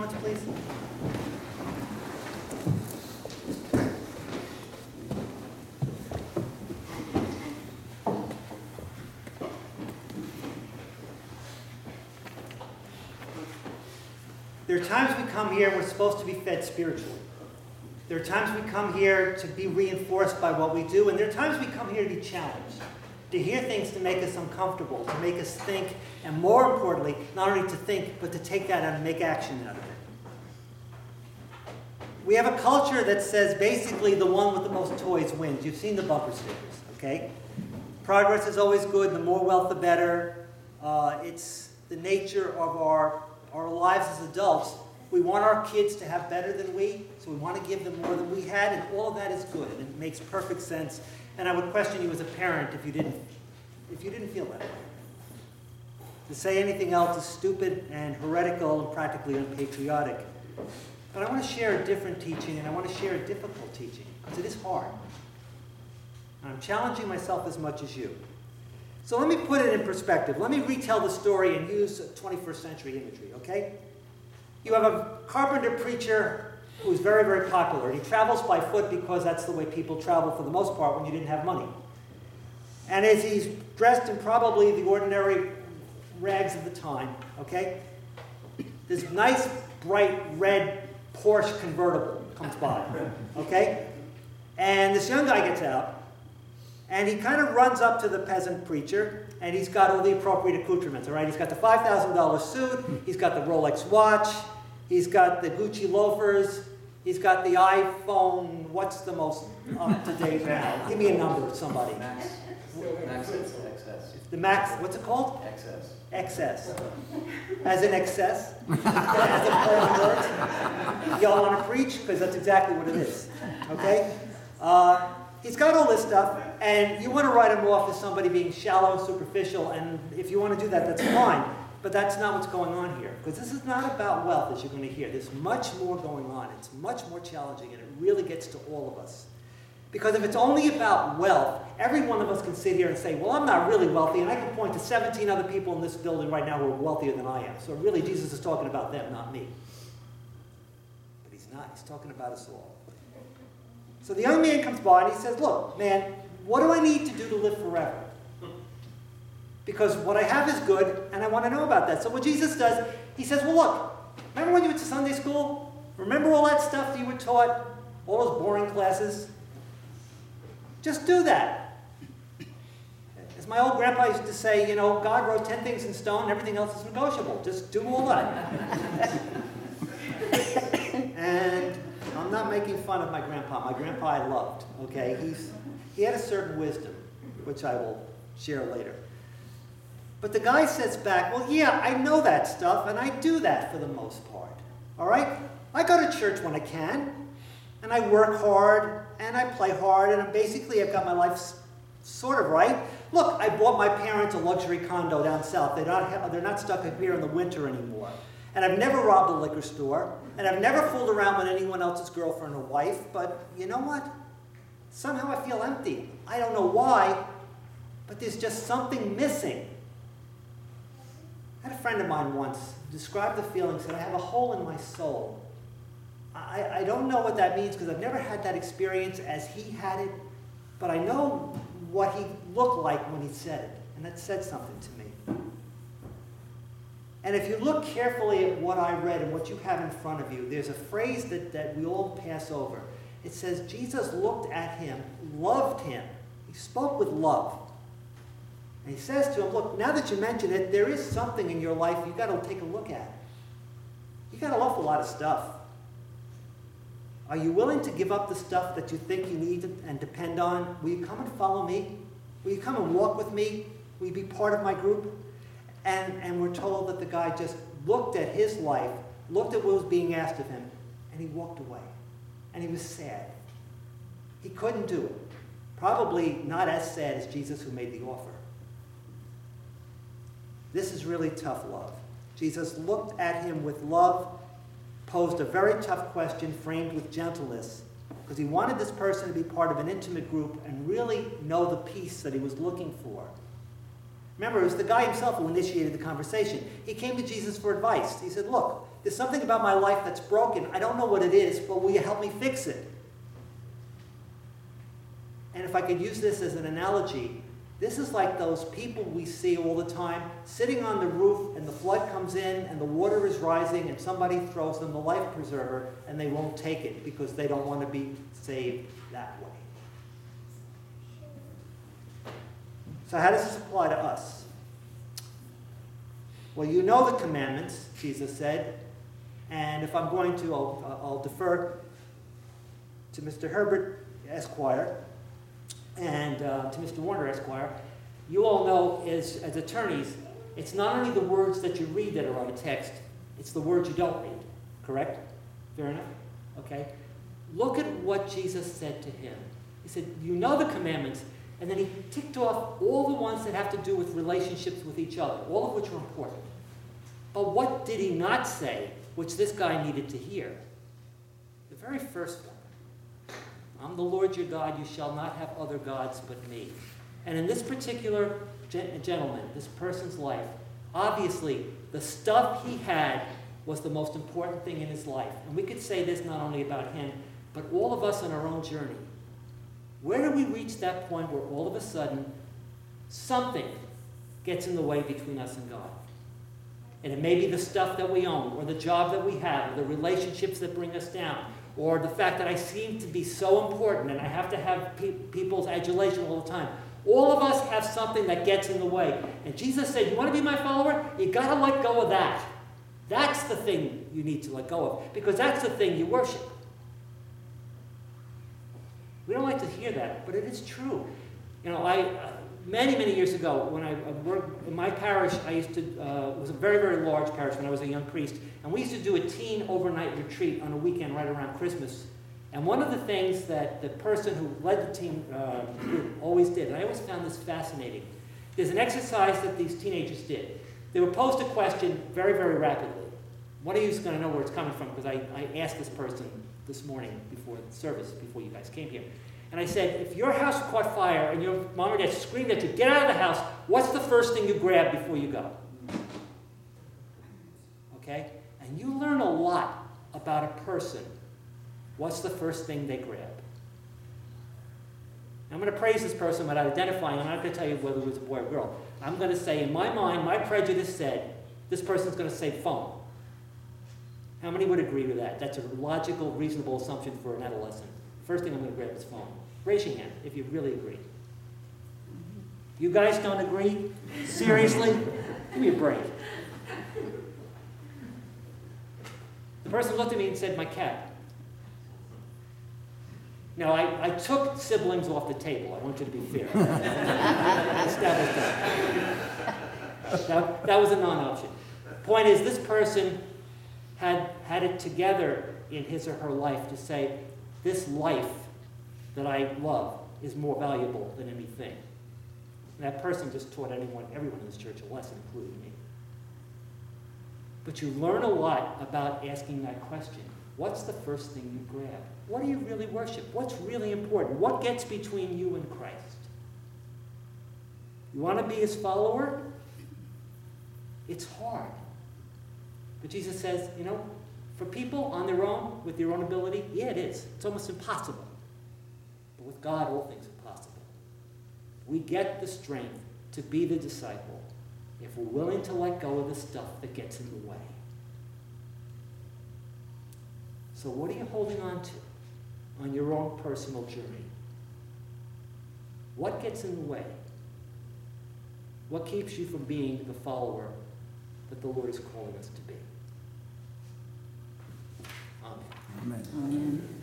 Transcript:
moments, please? There are times we come here, we're supposed to be fed spiritually. There are times we come here to be reinforced by what we do, and there are times we come here to be challenged, to hear things to make us uncomfortable, to make us think, and more importantly, not only to think, but to take that and make action out of it. We have a culture that says basically the one with the most toys wins. You've seen the bumper stickers, okay? Progress is always good. The more wealth, the better. It's the nature of our lives as adults. We want our kids to have better than we, so we want to give them more than we had, and all of that is good, and it makes perfect sense. And I would question you as a parent if you didn't feel that way. To say anything else is stupid and heretical and practically unpatriotic. But I want to share a different teaching, and I want to share a difficult teaching, because it is hard. And I'm challenging myself as much as you. So let me put it in perspective. Let me retell the story and use 21st century imagery, okay? You have a carpenter preacher who's very, very popular. He travels by foot because that's the way people travel for the most part when you didn't have money. And as he's dressed in probably the ordinary rags of the time, okay? This nice, bright red Porsche convertible comes by, okay? And this young guy gets out, and he kind of runs up to the peasant preacher, and he's got all the appropriate accoutrements, all right? He's got the $5,000 suit, he's got the Rolex watch, he's got the Gucci loafers, he's got the iPhone, what's the most up-to-date now? Give me a number, somebody. Max. XS. The Max, what's it called? XS. XS. As in excess? As in play on words? Y'all want to preach? Because that's exactly what it is. Okay? He's got all this stuff, and you want to write him off as somebody being shallow and superficial, and if you want to do that, that's fine. But that's not what's going on here. Because this is not about wealth, as you're going to hear. There's much more going on. It's much more challenging, and it really gets to all of us. Because if it's only about wealth, every one of us can sit here and say, well, I'm not really wealthy, and I can point to 17 other people in this building right now who are wealthier than I am. So really, Jesus is talking about them, not me. But he's not. He's talking about us all. So the young man comes by and he says, look, man, what do I need to do to live forever? Because what I have is good, and I want to know about that. So what Jesus does, he says, well, look, remember when you went to Sunday school? Remember all that stuff that you were taught? All those boring classes? Just do that. As my old grandpa used to say, you know, God wrote 10 things in stone, and everything else is negotiable. Just do all that. And I'm not making fun of my grandpa. My grandpa I loved, okay? He had a certain wisdom, which I will share later. But the guy says back, well, yeah, I know that stuff, and I do that for the most part, all right? I go to church when I can, and I work hard, and I play hard, and basically I've got my life sort of right. Look, I bought my parents a luxury condo down south. They're not stuck up here in the winter anymore. And I've never robbed a liquor store, and I've never fooled around with anyone else's girlfriend or wife, but you know what? Somehow I feel empty. I don't know why, but there's just something missing. I had a friend of mine once describe the feeling, said, I have a hole in my soul. I don't know what that means because I've never had that experience as he had it, but I know what he looked like when he said it, and that said something to me. And if you look carefully at what I read and what you have in front of you, there's a phrase that we all pass over. It says, Jesus looked at him, loved him. He spoke with love. And he says to him, look, now that you mention it, there is something in your life you've got to take a look at. You've got an awful lot of stuff. Are you willing to give up the stuff that you think you need and depend on? Will you come and follow me? Will you come and walk with me? Will you be part of my group? And we're told that the guy just looked at his life, looked at what was being asked of him, and he walked away. And he was sad. He couldn't do it. Probably not as sad as Jesus who made the offer. This is really tough love. Jesus looked at him with love, posed a very tough question framed with gentleness, because he wanted this person to be part of an intimate group and really know the peace that he was looking for. Remember, it was the guy himself who initiated the conversation. He came to Jesus for advice. He said, look, there's something about my life that's broken. I don't know what it is, but will you help me fix it? And if I could use this as an analogy, this is like those people we see all the time sitting on the roof and the flood comes in and the water is rising and somebody throws them the life preserver and they won't take it because they don't want to be saved that way. So how does this apply to us? Well, you know the commandments, Jesus said, and if I'm going to, I'll defer to Mr. Herbert, Esquire, and to Mr. Warner, Esquire. You all know, as attorneys, it's not only the words that you read that are on a text, it's the words you don't read. Correct? Fair enough? Okay? Look at what Jesus said to him. He said, you know the commandments, and then he ticked off all the ones that have to do with relationships with each other, all of which are important. But what did he not say, which this guy needed to hear? The very first one. I'm the Lord your God, you shall not have other gods but me. And in this particular gentleman, this person's life, obviously the stuff he had was the most important thing in his life. And we could say this not only about him, but all of us on our own journey. Where do we reach that point where all of a sudden something gets in the way between us and God? And it may be the stuff that we own, or the job that we have, or the relationships that bring us down, or the fact that I seem to be so important and I have to have people's adulation all the time. All of us have something that gets in the way. And Jesus said, you want to be my follower? You got to let go of that. That's the thing you need to let go of, because that's the thing you worship. We don't like to hear that, but it is true. You know, many years ago, when I worked in my parish, I used to, it was a very, very large parish when I was a young priest, and we used to do a teen overnight retreat on a weekend right around Christmas. And one of the things that the person who led the teen group always did, and I always found this fascinating, there's an exercise that these teenagers did. They were posed a question very, very rapidly. One of you is going to know where it's coming from, because I asked this person this morning before the service, before you guys came here. And I said, if your house caught fire and your mom or dad screamed at you, get out of the house, what's the first thing you grab before you go? Okay? And you learn a lot about a person. What's the first thing they grab? I'm going to praise this person without identifying. I'm not going to tell you whether it was a boy or girl. I'm going to say, in my mind, my prejudice said, this person's going to say phone. How many would agree with that? That's a logical, reasonable assumption for an adolescent. First thing I'm going to grab is phone. Raise your hand if you really agree. You guys don't agree? Seriously? Give me a break. The person looked at me and said, my cat. Now, I took siblings off the table. I want you to be fair. That was a non-option. Point is, this person had it together in his or her life to say, this life that I love is more valuable than anything. And that person just taught everyone in this church a lesson, including me. But you learn a lot about asking that question. What's the first thing you grab? What do you really worship? What's really important? What gets between you and Christ? You want to be his follower? It's hard. But Jesus says, you know, for people on their own, with their own ability, yeah, it is. It's almost impossible. But with God, all things are possible. We get the strength to be the disciple if we're willing to let go of the stuff that gets in the way. So what are you holding on to on your own personal journey? What gets in the way? What keeps you from being the follower that the Lord is calling us to be? Amen. Amen.